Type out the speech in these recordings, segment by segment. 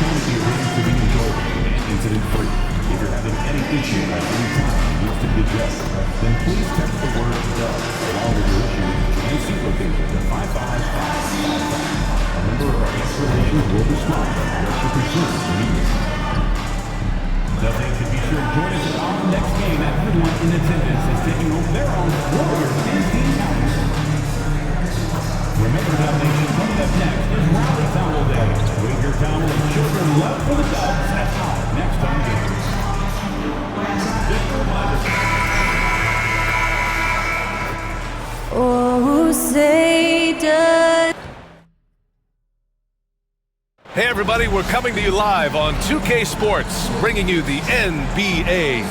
going to be arranged to be enjoyable and incident-free. If you're having any issue at any time that needs to be addressed, then please text the word "Doug" along with your issue to the seat location to 55555. A member of our guest relations will respond and address your concerns immediately. They should be sure to join us at our next game. Everyone in attendance is taking over their own Warriors and Team Towers. Remember, Nation, coming up next is Rally Towel Day. Wave your towel and children love for the Dubs at 5 next on Games. Oh, say does. Hey everybody, we're coming to you live on 2K Sports, bringing you the NBA.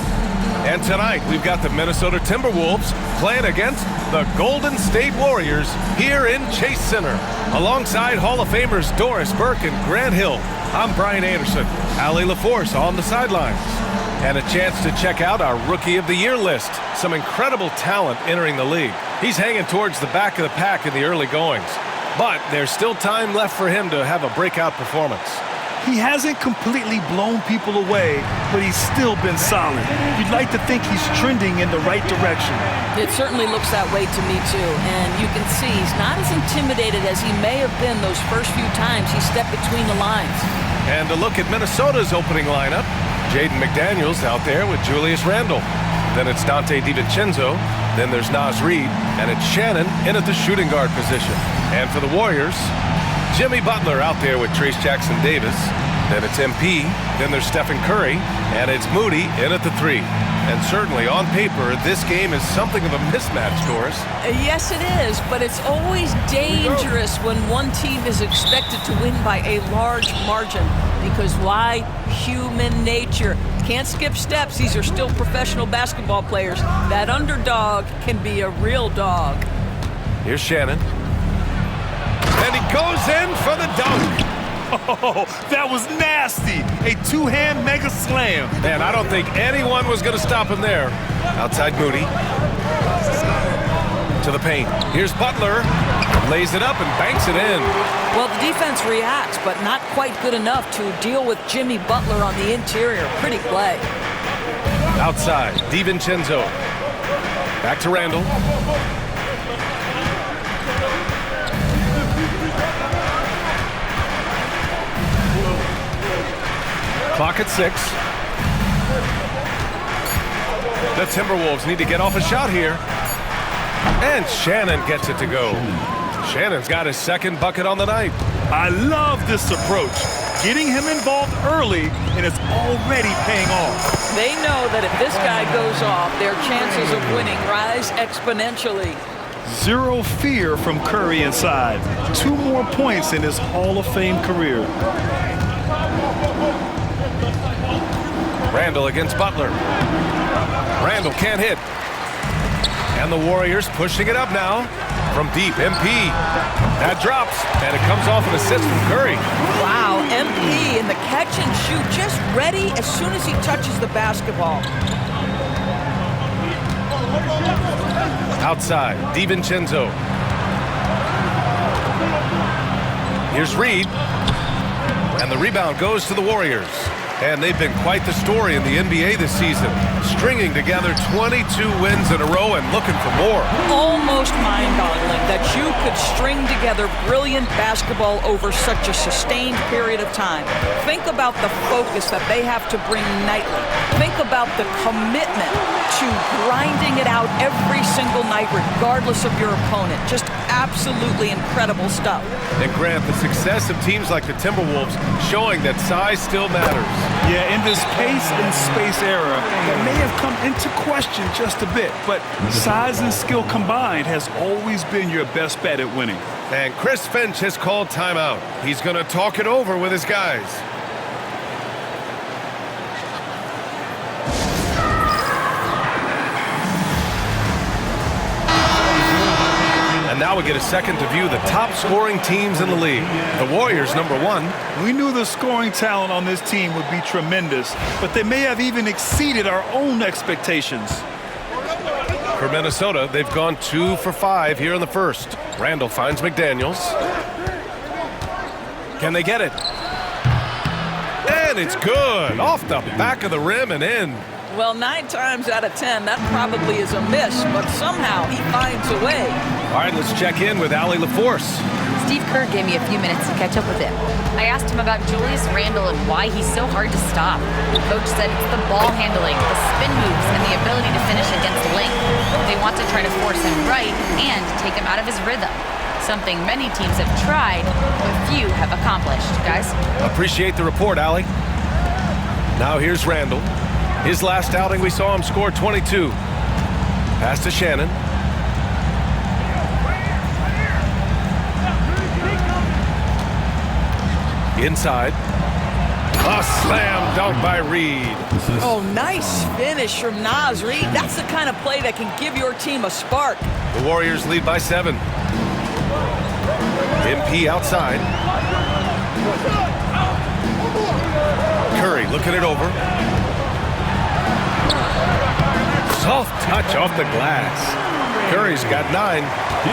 And tonight, we've got the Minnesota Timberwolves playing against the Golden State Warriors here in Chase Center. Alongside Hall of Famers Doris Burke and Grant Hill, I'm Brian Anderson, Allie LaForce on the sidelines. And a chance to check out our Rookie of the Year list. Some incredible talent entering the league. He's hanging towards the back of the pack in the early goings. But there's still time left for him to have a breakout performance. He hasn't completely blown people away, but he's still been solid. You'd like to think he's trending in the right direction. It certainly looks that way to me, too. And you can see he's not as intimidated as he may have been those first few times he stepped between the lines. And a look at Minnesota's opening lineup. Jaden McDaniels out there with Julius Randle. Then it's Dante DiVincenzo. Then there's Naz Reid. And it's Shannon in at the shooting guard position. And for the Warriors, Jimmy Butler out there with Trace Jackson-Davis. Then it's MP. Then there's Stephen Curry. And it's Moody in at the 3. And certainly on paper, this game is something of a mismatch, Doris. Yes, it is, but it's always dangerous when one team is expected to win by a large margin. Because why? Human nature. Can't skip steps. These are still professional basketball players. That underdog can be a real dog. Here's Shannon. And he goes in for the dunk. Oh, that was nasty. A two-hand mega slam. Man, I don't think anyone was going to stop him there. Outside Moody. To the paint. Here's Butler. Lays it up and banks it in. Well, the defense reacts, but not quite good enough to deal with Jimmy Butler on the interior. Pretty play. Outside, DiVincenzo. Back to Randle. Clock at 6. The Timberwolves need to get off a shot here. And Shannon gets it to go. Shannon's got his second bucket on the night. I love this approach. Getting him involved early, and it's already paying off. They know that if this guy goes off, their chances of winning rise exponentially. Zero fear from Curry inside. 2 more points in his Hall of Fame career. Randle against Butler. Randle can't hit. And the Warriors pushing it up now from deep. MP. That drops, and it comes off an assist from Curry. Wow, MP in the catch and shoot, just ready as soon as he touches the basketball. Outside, DiVincenzo. Here's Reid. And the rebound goes to the Warriors. And they've been quite the story in the NBA this season, stringing together 22 wins in a row and looking for more. Almost mind-boggling that you could string together brilliant basketball over such a sustained period of time. Think about the focus that they have to bring nightly. Think about the commitment to grinding it out every single night, regardless of your opponent. Just absolutely incredible stuff. And Grant, the success of teams like the Timberwolves showing that size still matters. Yeah, in this pace and space era, that may have come into question just a bit, but size and skill combined has always been your best bet at winning. And Chris Finch has called timeout. He's going to talk it over with his guys. And now we get a second to view the top scoring teams in the league. The Warriors, #1. We knew the scoring talent on this team would be tremendous, but they may have even exceeded our own expectations. For Minnesota, they've gone 2 for 5 here in the first. Randle finds McDaniels. Can they get it? and it's good. Off the back of the rim and in. Well, 9 times out of 10, that probably is a miss, but somehow he finds a way. All right, let's check in with Allie LaForce. Steve Kerr gave me a few minutes to catch up with him. I asked him about Julius Randle and why he's so hard to stop. The coach said it's the ball handling, the spin moves, and the ability to finish against length. They want to try to force him right and take him out of his rhythm. Something many teams have tried, but few have accomplished. Guys? Appreciate the report, Allie. Now here's Randle. His last outing, we saw him score 22. Pass to Shannon. Inside. A slam dunk by Reed. Oh, nice finish from Naz Reid. That's the kind of play that can give your team a spark. The Warriors lead by 7. MP outside. Curry looking it over. Soft touch off the glass. Curry's got 9.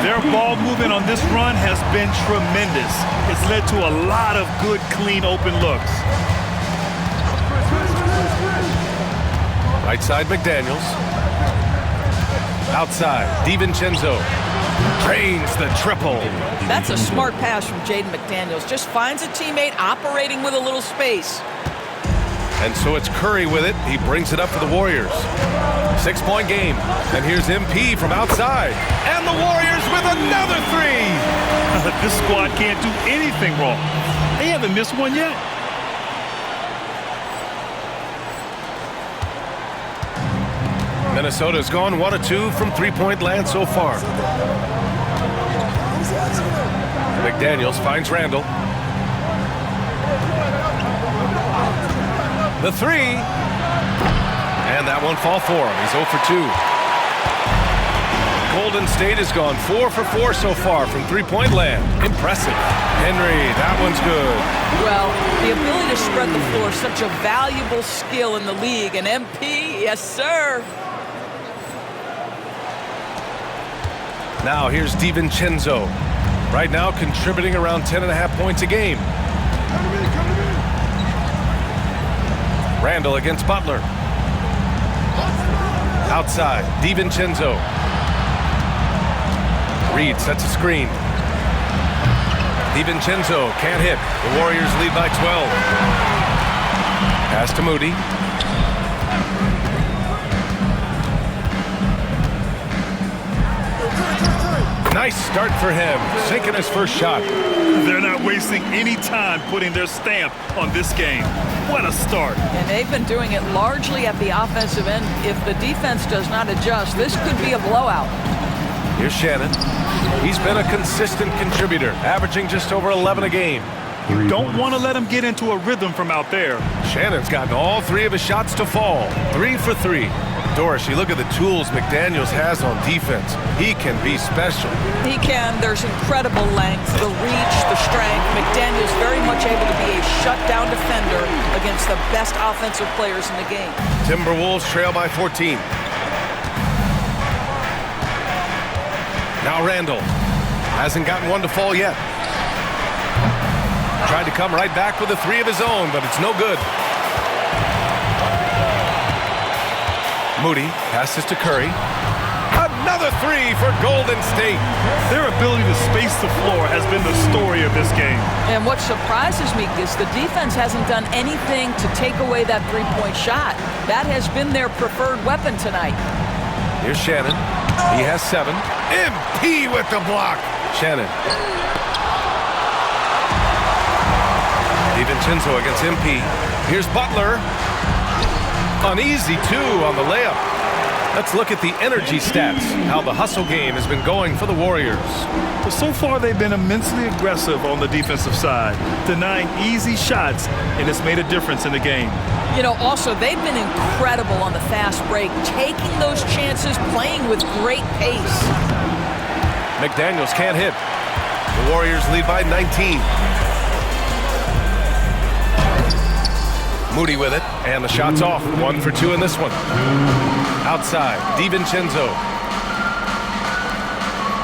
Their ball movement on this run has been tremendous. It's led to a lot of good, clean, open looks. Right side, McDaniels. Outside, DiVincenzo. Drains the triple. That's a smart pass from Jaden McDaniels. Just finds a teammate operating with a little space. And so it's Curry with it. He brings it up for the Warriors. 6-point game. And here's MP from outside. And the Warriors with another 3. This squad can't do anything wrong. They haven't missed one yet. Minnesota's gone 1 of 2 from 3-point land so far. McDaniels finds Randle. The 3. And that one fall for him. He's 0 for 2. Golden State has gone 4 for 4 so far from 3-point land. Impressive. Henry, that one's good. Well, the ability to spread the floor is such a valuable skill in the league. And MP, yes, sir. Now here's DiVincenzo. Right now contributing around 10.5 points a game. Randle against Butler. Outside, DiVincenzo. Reed sets a screen. DiVincenzo can't hit. The Warriors lead by 12. Pass to Moody. Nice start for him, sinking his first shot. They're not wasting any time putting their stamp on this game. What a start. And they've been doing it largely at the offensive end. If the defense does not adjust, this could be a blowout. Here's Shannon. He's been a consistent contributor, averaging just over 11 a game. You don't want to let him get into a rhythm from out there. Shannon's gotten all 3 of his shots to fall. 3 for 3. Doris, you look at the tools McDaniels has on defense. He can be special. He can. There's incredible length, the reach, the strength. McDaniels very much able to be a shutdown defender against the best offensive players in the game. Timberwolves trail by 14. Now Randle. Hasn't gotten one to fall yet. Tried to come right back with a 3 of his own, but it's no good. Moody passes to Curry. Another 3 for Golden State. Their ability to space the floor has been the story of this game. And what surprises me is the defense hasn't done anything to take away that 3-point shot. That has been their preferred weapon tonight. Here's Shannon. He has 7. MP with the block. Shannon. DiVincenzo against MP. Here's Butler. An easy 2 on the layup. Let's look at the energy stats, how the hustle game has been going for the Warriors. Well, so far they've been immensely aggressive on the defensive side, denying easy shots, and it's made a difference in the game. You know, also, they've been incredible on the fast break, taking those chances, playing with great pace. McDaniels can't hit. The Warriors lead by 19. Moody with it, and the shot's off. 1 for 2 in this one. Outside, DiVincenzo.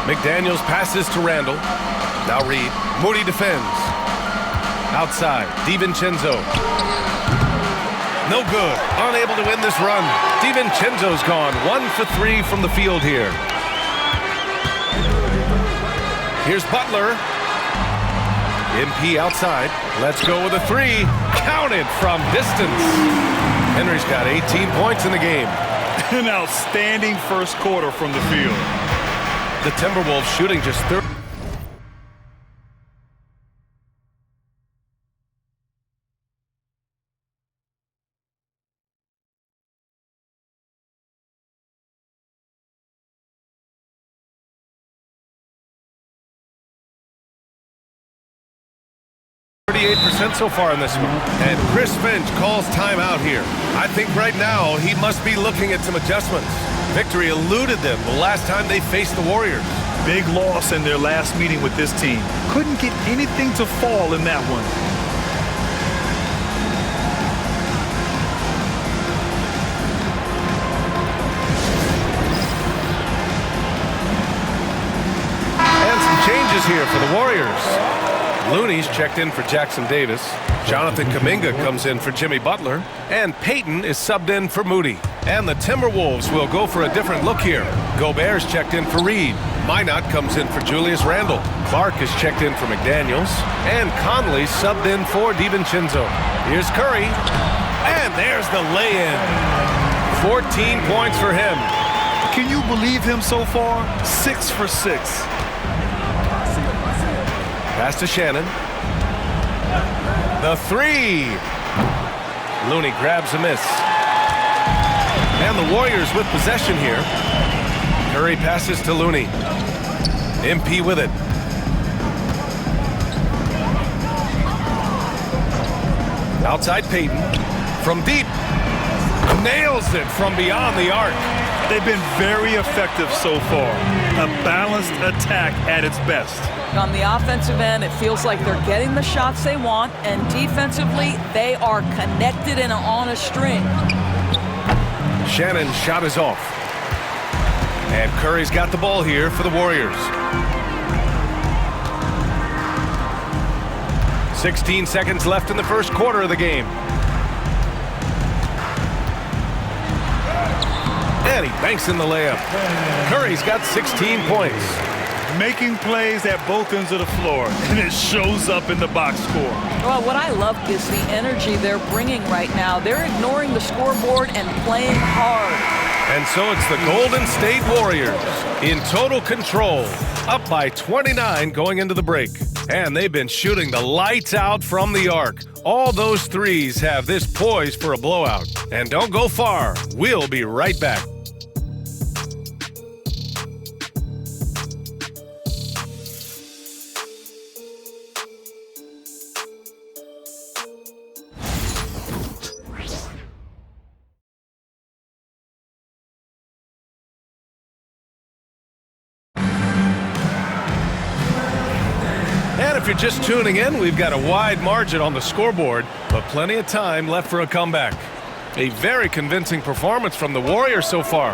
McDaniels passes to Randle. Now Reed. Moody defends. Outside, DiVincenzo. No good. Unable to win this run. DiVincenzo's gone 1 for 3 from the field here. Here's Butler. MP outside. Let's go with a 3. Counted from distance. Henry's got 18 points in the game. An outstanding first quarter from the field. The Timberwolves shooting just 30. % so far in this one. And Chris Finch calls timeout here. I think right now he must be looking at some adjustments. Victory eluded them the last time they faced the Warriors. Big loss in their last meeting with this team. Couldn't get anything to fall in that one. And some changes here for the Warriors. Looney's checked in for Jackson Davis. Jonathan Kuminga comes in for Jimmy Butler. And Payton is subbed in for Moody. And the Timberwolves will go for a different look here. Gobert's checked in for Reed. Minot comes in for Julius Randle. Clark is checked in for McDaniels. And Conley subbed in for DiVincenzo. Here's Curry. And there's the lay-in. 14 points for him. Can you believe him so far? 6 for 6. Pass to Shannon. The 3. Looney grabs a miss. And the Warriors with possession here. Curry passes to Looney. MP with it. Outside Payton. From deep. Nails it from beyond the arc. They've been very effective so far. A balanced attack at its best. On the offensive end, it feels like they're getting the shots they want, and defensively, they are connected and on a string. Shannon's shot is off. And Curry's got the ball here for the Warriors. 16 seconds left in the first quarter of the game. And he banks in the layup. Curry's got 16 points. Making plays at both ends of the floor, and it shows up in the box score. Well, what I love is the energy they're bringing right now. They're ignoring the scoreboard and playing hard. And so it's the Golden State Warriors in total control, up by 29 going into the break. And they've been shooting the lights out from the arc. All those threes have this poised for a blowout. And don't go far. We'll be right back. If you're just tuning in, we've got a wide margin on the scoreboard, but plenty of time left for a comeback. A very convincing performance from the Warriors so far.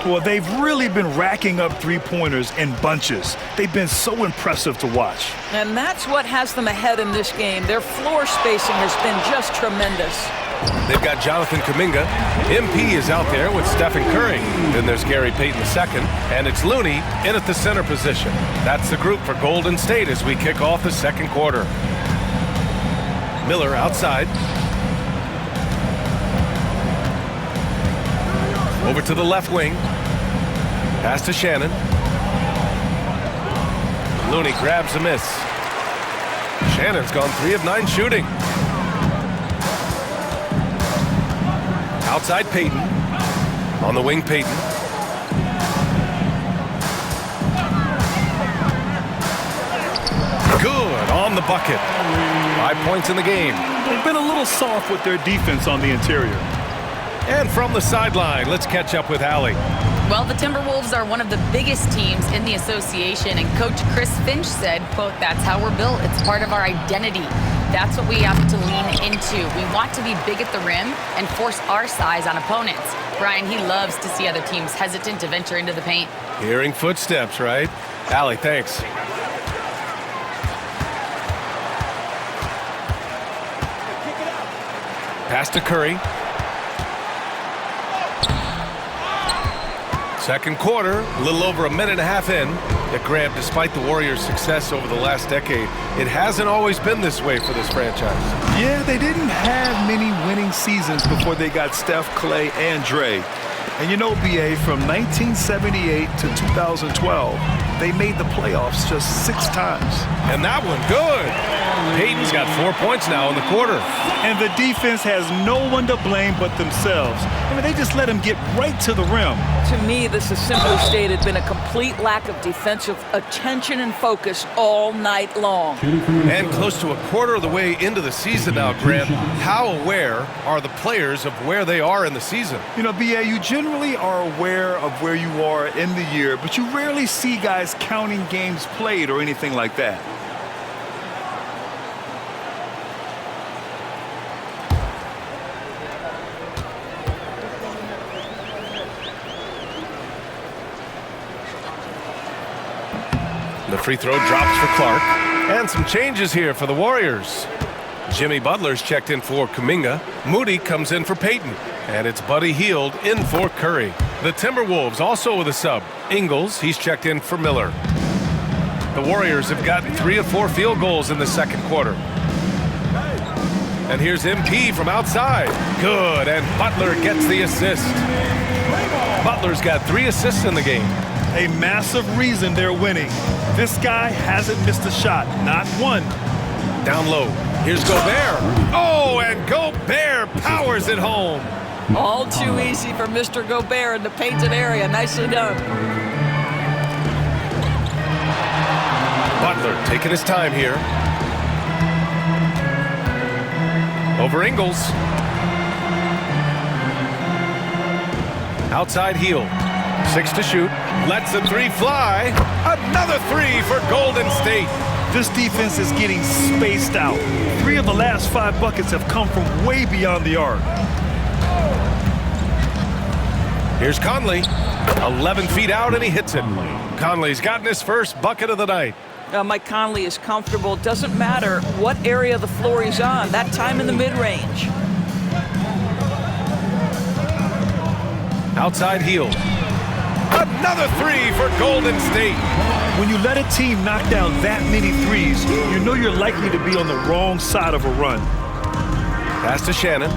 Well, they've really been racking up three-pointers in bunches. They've been so impressive to watch. And that's what has them ahead in this game. Their floor spacing has been just tremendous. They've got Jonathan Kuminga. MP is out there with Stephen Curry. Then there's Gary Payton II, and it's Looney in at the center position. That's the group for Golden State as we kick off the second quarter. Miller outside. Over to the left wing. Pass to Shannon. Looney grabs a miss. Shannon's gone 3 of 9 shooting. Outside Payton. On the wing, Payton. Good on the bucket. 5 points in the game. They've been a little soft with their defense on the interior. And from the sideline, let's catch up with Allie. Well, the Timberwolves are one of the biggest teams in the association, and Coach Chris Finch said, quote, "That's how we're built. It's part of our identity. That's what we have to lean into. We want to be big at the rim and force our size on opponents." Brian, he loves to see other teams hesitant to venture into the paint. Hearing footsteps, right? Allie, thanks. Pass to Curry. Second quarter, a little over a minute and a half in. That Grant, despite the Warriors' success over the last decade, it hasn't always been this way for this franchise. Yeah, they didn't have many winning seasons before they got Steph, Clay, and Dre. And you know, BA, from 1978 to 2012, they made the playoffs just 6 times. And that one, good. Payton's got 4 points now in the quarter. And the defense has no one to blame but themselves. I mean, they just let him get right to the rim. To me, this has simply stated been a complete lack of defensive attention and focus all night long. And close to a quarter of the way into the season now, Grant. How aware are the players of where they are in the season? You know, BA, you generally are aware of where you are in the year, but you rarely see guys counting games played or anything like that. The free throw drops for Clark. And some changes here for the Warriors. Jimmy Butler's checked in for Kuminga. Moody comes in for Payton. And it's Buddy Hield in for Curry. The Timberwolves also with a sub. Ingles, he's checked in for Miller. The Warriors have gotten 3 of 4 field goals in the second quarter. And here's MP from outside. Good, and Butler gets the assist. Butler's got 3 assists in the game. A massive reason they're winning. This guy hasn't missed a shot, not one. Down low, here's Gobert. Oh, and Gobert powers it home. All too easy for Mr. Gobert in the painted area. Nicely done. Butler taking his time here. Over Ingles. Outside Hield. 6 to shoot. Lets the 3 fly. Another 3 for Golden State. This defense is getting spaced out. 3 of the last 5 buckets have come from way beyond the arc. Here's Conley. 11 feet out, and he hits it. Conley's gotten his first bucket of the night. Mike Conley is comfortable. Doesn't matter what area of the floor he's on. That time in the mid-range. Outside Hield. Another 3 for Golden State. When you let a team knock down that many threes, you know you're likely to be on the wrong side of a run. Pass to Shannon.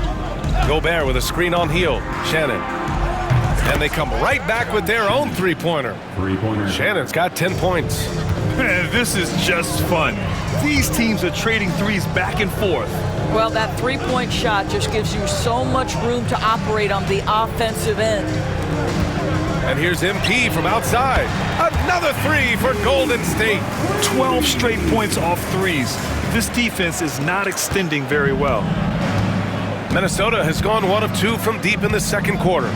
Gobert with a screen on Hield. Shannon. And they come right back with their own three-pointer. Shannon's got 10 points. Man, this is just fun. These teams are trading threes back and forth. Well, that three-point shot just gives you so much room to operate on the offensive end. And here's MP from outside. Another 3 for Golden State. 12 straight points off threes. This defense is not extending very well. Minnesota has gone 1 of 2 from deep in the second quarter.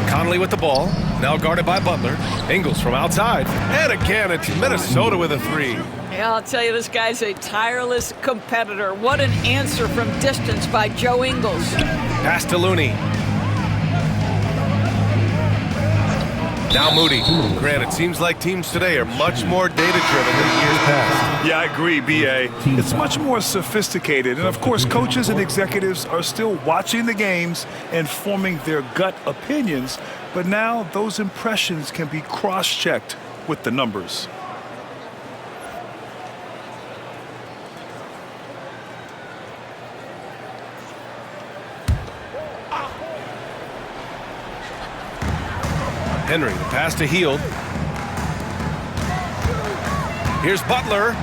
Conley with the ball, now guarded by Butler. Ingles from outside. And again, it's Minnesota with a 3. Yeah, I'll tell you, this guy's a tireless competitor. What an answer from distance by Joe Ingles. Pass to Looney. Now Moody. Grant, it seems like teams today are much more data-driven than years past. Yeah, I agree, BA. It's much more sophisticated. And, of course, coaches and executives are still watching the games and forming their gut opinions. But now those impressions can be cross-checked with the numbers. Henry, the pass to Hield. Here's Butler.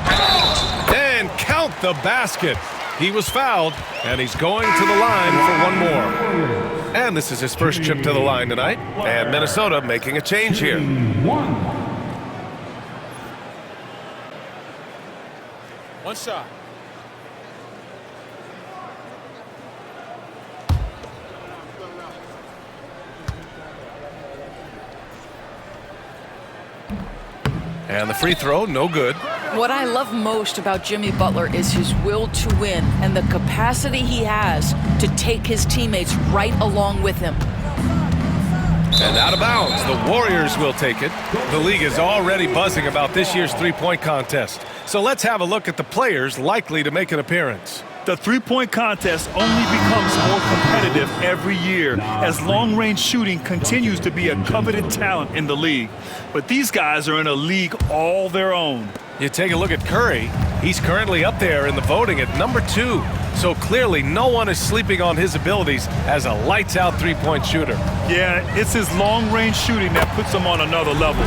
And count the basket. He was fouled, and he's going to the line for one more. And this is his first trip to the line tonight. And Minnesota making a change here. One shot. And the free throw, no good. What I love most about Jimmy Butler is his will to win and the capacity he has to take his teammates right along with him. And out of bounds, the Warriors will take it. The league is already buzzing about this year's three-point contest. So let's have a look at the players likely to make an appearance. The three-point contest only becomes more competitive every year as long-range shooting continues to be a coveted talent in the league. But these guys are in a league all their own. You take a look at Curry. He's currently up there in the voting at number 2. So clearly no one is sleeping on his abilities as a lights-out three-point shooter. Yeah, it's his long-range shooting that puts him on another level.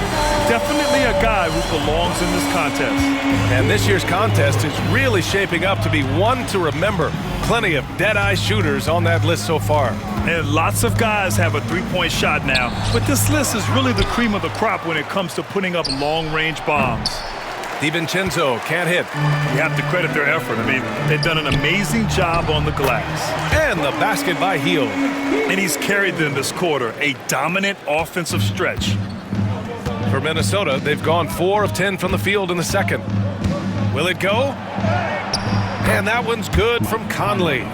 Definitely a guy who belongs in this contest. And this year's contest is really shaping up to be one to remember. Plenty of dead-eye shooters on that list so far. And lots of guys have a three-point shot now, but this list is really the cream of the crop when it comes to putting up long-range bombs. DiVincenzo can't hit. You have to credit their effort. I mean, they've done an amazing job on the glass. And the basket by Hield. And he's carried them this quarter, a dominant offensive stretch. For Minnesota, they've gone 4 of 10 from the field in the second. Will it go? And that one's good from Conley.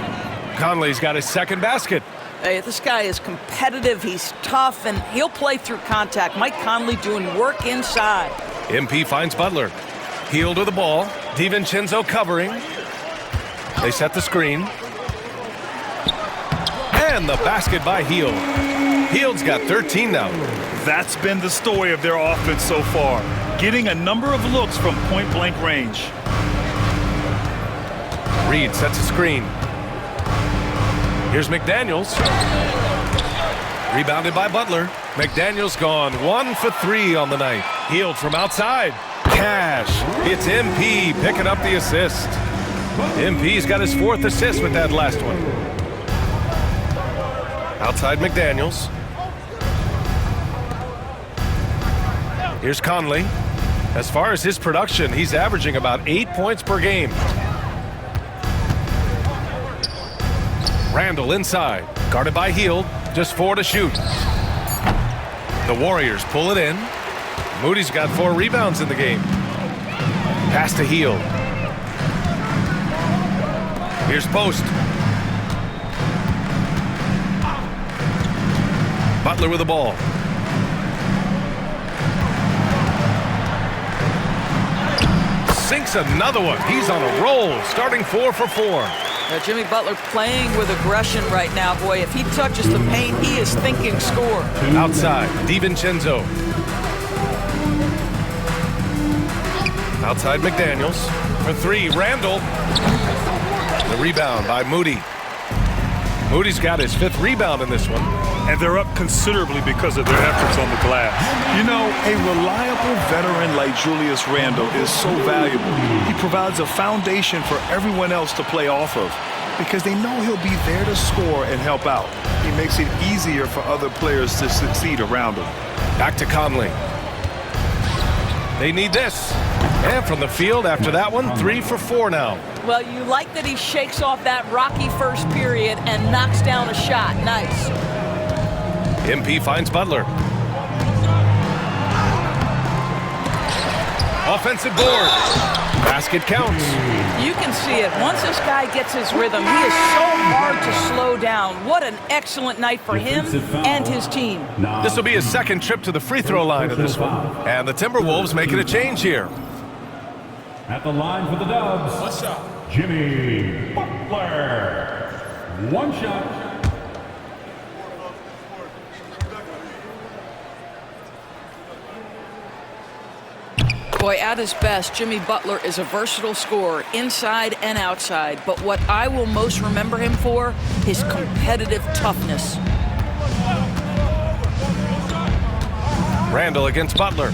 Conley's got his second basket. Hey, this guy is competitive, he's tough, and he'll play through contact. Mike Conley doing work inside. MP finds Butler. Hield with the ball. DiVincenzo covering. They set the screen. And the basket by Hield. Hield's got 13 now. That's been the story of their offense so far, getting a number of looks from point-blank range. Reed sets a screen. Here's McDaniels. Rebounded by Butler. McDaniels gone 1 for 3 on the night. Hield from outside. Cash. It's MP picking up the assist. MP's got his 4th assist with that last one. Outside McDaniels. Here's Conley. As far as his production, he's averaging about 8 points per game. Randall inside. Guarded by Hield. Just 4 to shoot. The Warriors pull it in. Moody's got 4 rebounds in the game. Pass to Hield. Here's Post. Butler with the ball. Sinks another one. He's on a roll, starting 4 for 4. Jimmy Butler playing with aggression right now. Boy, if he touches the paint, he is thinking score. Outside, DiVincenzo. Outside McDaniels. For 3, Randall. The rebound by Moody. Moody's got his 5th rebound in this one. And they're up considerably because of their efforts on the glass. You know, a reliable veteran like Julius Randle is so valuable. He provides a foundation for everyone else to play off of because they know he'll be there to score and help out. He makes it easier for other players to succeed around him. Back to Conley. They need this. And from the field after that one, 3 for 4 now. Well, you like that he shakes off that rocky first period and knocks down a shot. Nice. MP finds Butler. Offensive board. Basket counts. You can see it. Once this guy gets his rhythm, he is so hard to slow down. What an excellent night for him and his team. This will be his 2nd trip to the free throw line in this one. And the Timberwolves making a change here. At the line for the Dubs, One shot. Jimmy Butler. 1 shot. Boy, at his best, Jimmy Butler is a versatile scorer, inside and outside. But what I will most remember him for, his competitive toughness. Randall against Butler.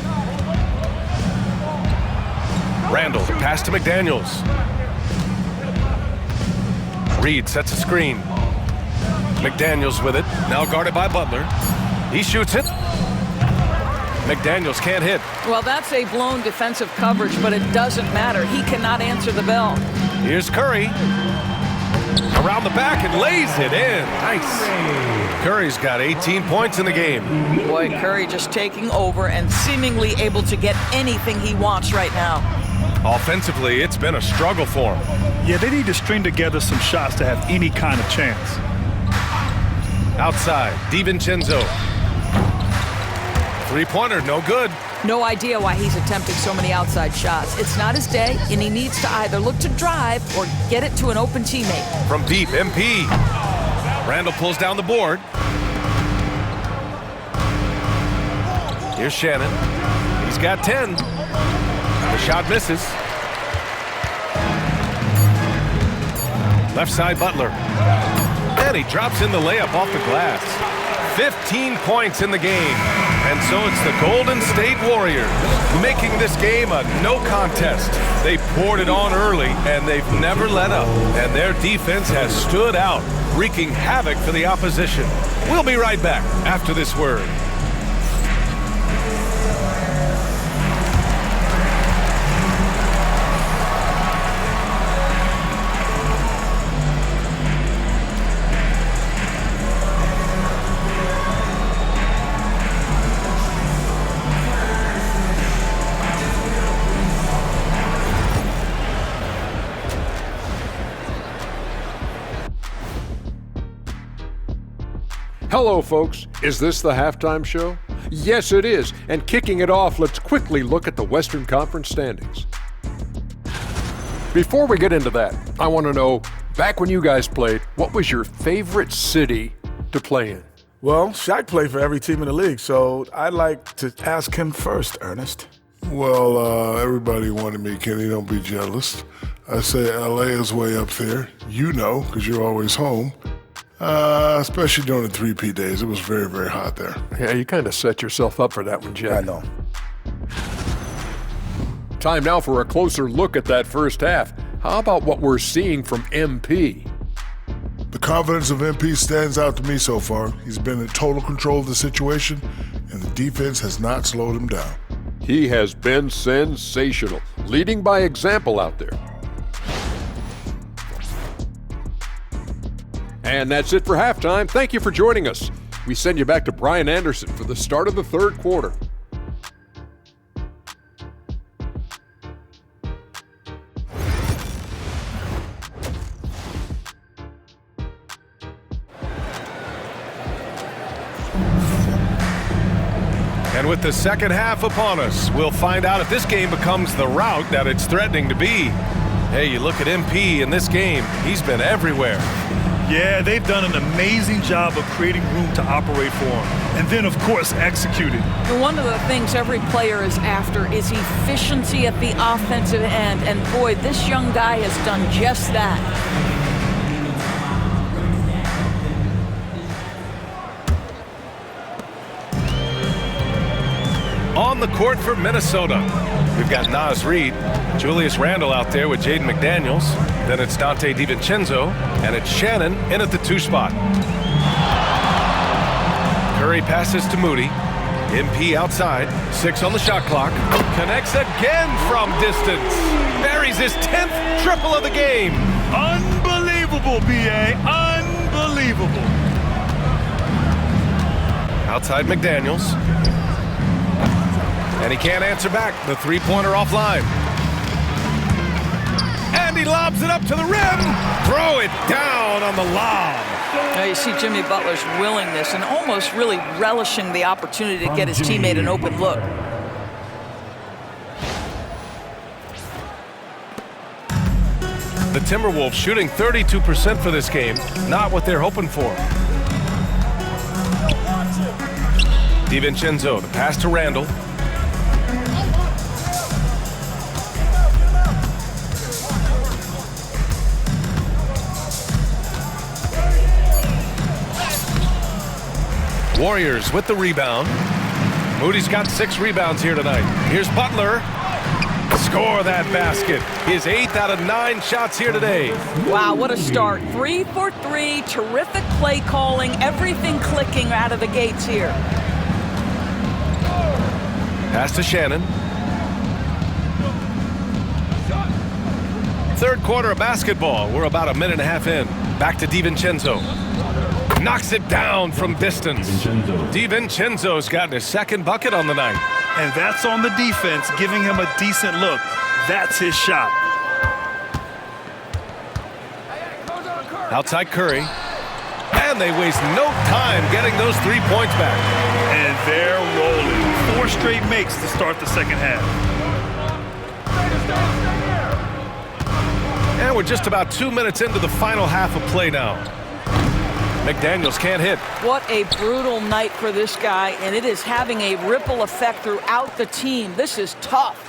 Randall, pass to McDaniels. Reed sets a screen. McDaniels with it, now guarded by Butler. He shoots it. McDaniels can't hit. Well, that's a blown defensive coverage, but it doesn't matter. He cannot answer the bell. Here's Curry. Around the back and lays it in. Nice. Curry's got 18 points in the game. Boy, Curry just taking over and seemingly able to get anything he wants right now. Offensively, it's been a struggle for him. Yeah, they need to string together some shots to have any kind of chance. Outside, DiVincenzo. 3-pointer, no good. No idea why he's attempting so many outside shots. It's not his day, and he needs to either look to drive or get it to an open teammate. From deep, MP. Randall pulls down the board. Here's Shannon. He's got 10. The shot misses. Left side, Butler. And he drops in the layup off the glass. 15 points in the game. And so it's the Golden State Warriors making this game a no contest. They poured it on early, and they've never let up. And their defense has stood out, wreaking havoc for the opposition. We'll be right back after this word. Hello, folks. Is this the halftime show? Yes, it is. And kicking it off, let's quickly look at the Western Conference standings. Before we get into that, I want to know, back when you guys played, what was your favorite city to play in? Well, Shaq played for every team in the league, so I'd like to ask him first, Ernest. Well, everybody wanted me, Kenny. Don't be jealous. I say LA is way up there. You know, because you're always home. Especially during the 3P days. It was very, very hot there. Yeah, you kind of set yourself up for that one, Jeff. I know. Time now for a closer look at that first half. How about what we're seeing from MP? The confidence of MP stands out to me so far. He's been in total control of the situation, and the defense has not slowed him down. He has been sensational, leading by example out there. And that's it for halftime. Thank you for joining us. We send you back to Brian Anderson for the start of the third quarter. And with the second half upon us, we'll find out if this game becomes the rout that it's threatening to be. Hey, you look at MP in this game, he's been everywhere. Yeah, they've done an amazing job of creating room to operate for him. And then, of course, executing. And one of the things every player is after is efficiency at the offensive end. And boy, this young guy has done just that. On the court for Minnesota, we've got Naz Reid, Julius Randle out there with Jaden McDaniels. Then it's Dante DiVincenzo, and it's Shannon in at the 2 spot. Curry passes to Moody. MP outside, 6 on the shot clock. Connects again from distance. Buries his 10th triple of the game. Unbelievable, B.A. Unbelievable. Outside McDaniels. And he can't answer back. The three-pointer offline. And he lobs it up to the rim. Throw it down on the lob. Now you see Jimmy Butler's willingness and almost really relishing the opportunity to get his teammate an open look. The Timberwolves shooting 32% for this game. Not what they're hoping for. DiVincenzo, the pass to Randle. Warriors with the rebound. Moody's got 6 rebounds here tonight. Here's Butler. Score that basket. His 8th out of 9 shots here today. Wow, what a start. 3 for 3. Terrific play calling. Everything clicking out of the gates here. Pass to Shannon. Third quarter of basketball. We're about a minute and a half in. Back to DiVincenzo. Knocks it down from distance. DiVincenzo's gotten his 2nd bucket on the night. And that's on the defense, giving him a decent look. That's his shot. Outside Curry. And they waste no time getting those 3 points back. And they're rolling. 4 straight makes to start the second half. And we're just about 2 minutes into the final half of play now. McDaniels can't hit. What a brutal night for this guy, and it is having a ripple effect throughout the team. This is tough.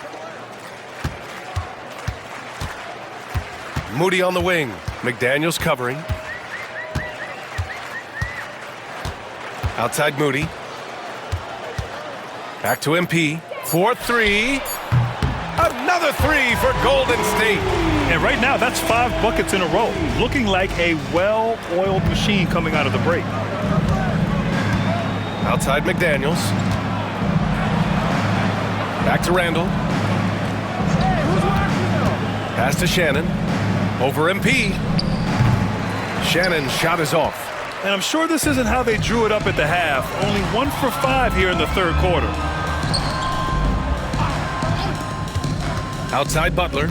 Moody on the wing. McDaniels covering. Outside Moody. Back to MP. 4-3. Another 3 for Golden State. And right now, that's 5 buckets in a row. Looking like a well-oiled machine coming out of the break. Outside McDaniels. Back to Randall. Pass to Shannon. Over MP. Shannon's shot is off. And I'm sure this isn't how they drew it up at the half. Only 1 for 5 here in the third quarter. Outside Butler.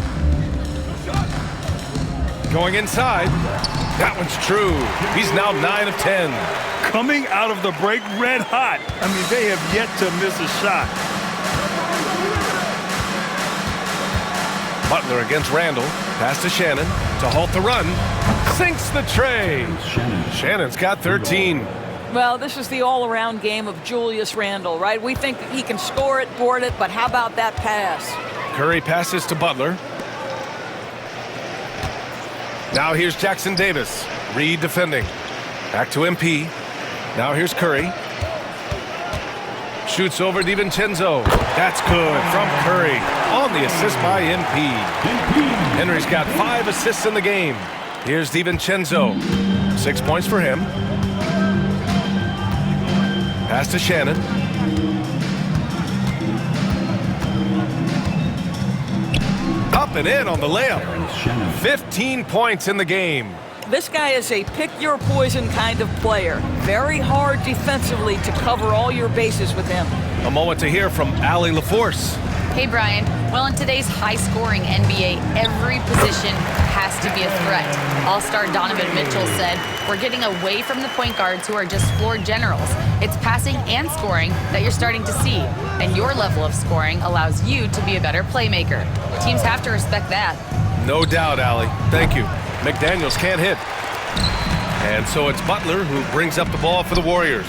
Going inside. That one's true. He's now 9 of 10. Coming out of the break red hot. I mean, they have yet to miss a shot. Butler against Randall. Pass to Shannon to halt the run. Sinks the tray. Shannon's got 13. Well, this is the all-around game of Julius Randle, right? We think that he can score it, board it, but how about that pass? Curry passes to Butler. Now here's Jackson Davis. Reed defending. Back to MP. Now here's Curry. Shoots over DiVincenzo. That's good from Curry. On the assist by MP. Henry's got 5 assists in the game. Here's DiVincenzo. 6 points for him. Pass to Shannon. Up and in on the layup. 15 points in the game. This guy is a pick-your-poison kind of player. Very hard defensively to cover all your bases with him. A moment to hear from Allie LaForce. Hey, Brian. Well, in today's high-scoring NBA, every position has to be a threat. All-star Donovan Mitchell said, "We're getting away from the point guards who are just floor generals. It's passing and scoring that you're starting to see, and your level of scoring allows you to be a better playmaker. Teams have to respect that." No doubt, Allie. Thank you. McDaniels can't hit. And so it's Butler who brings up the ball for the Warriors.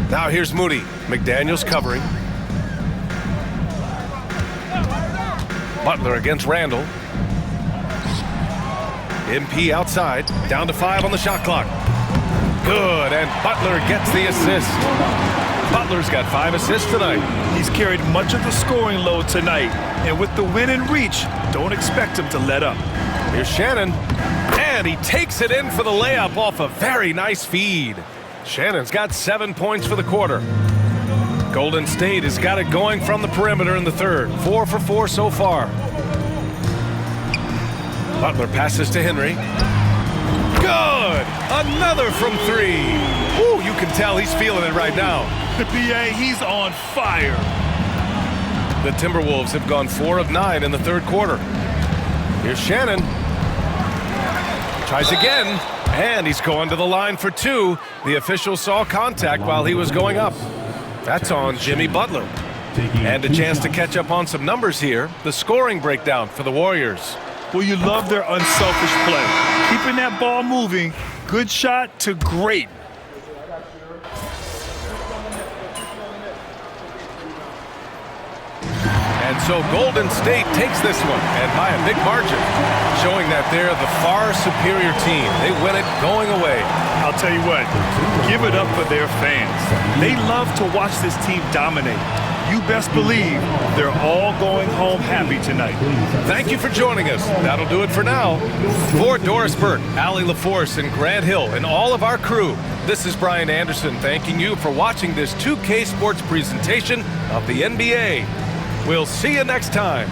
Now here's Moody. McDaniels covering. Butler against Randall. MP outside. Down to 5 on the shot clock. Good, and Butler gets the assist. Butler's got 5 assists tonight. He's carried much of the scoring load tonight. And with the win in reach, don't expect him to let up. Here's Shannon. And he takes it in for the layup off a very nice feed. Shannon's got 7 points for the quarter. Golden State has got it going from the perimeter in the third. 4 for 4 so far. Butler passes to Henry. Good! Another from 3. Ooh, you can tell he's feeling it right now. The BA, he's on fire. The Timberwolves have gone 4 of 9 in the third quarter. Here's Shannon. Tries again, and he's going to the line for 2. The official saw contact while he was going up. That's on Jimmy Butler. And a chance to catch up on some numbers here. The scoring breakdown for the Warriors. Well, you love their unselfish play. Keeping that ball moving, good shot to great. And so Golden State takes this one, and by a big margin, showing that they're the far superior team. They win it going away. I'll tell you what, give it up for their fans. They love to watch this team dominate. You best believe they're all going home happy tonight. Thank you for joining us. That'll do it for now. For Doris Burke, Allie LaForce, and Grant Hill, and all of our crew, this is Brian Anderson thanking you for watching this 2K Sports presentation of the NBA. We'll see you next time.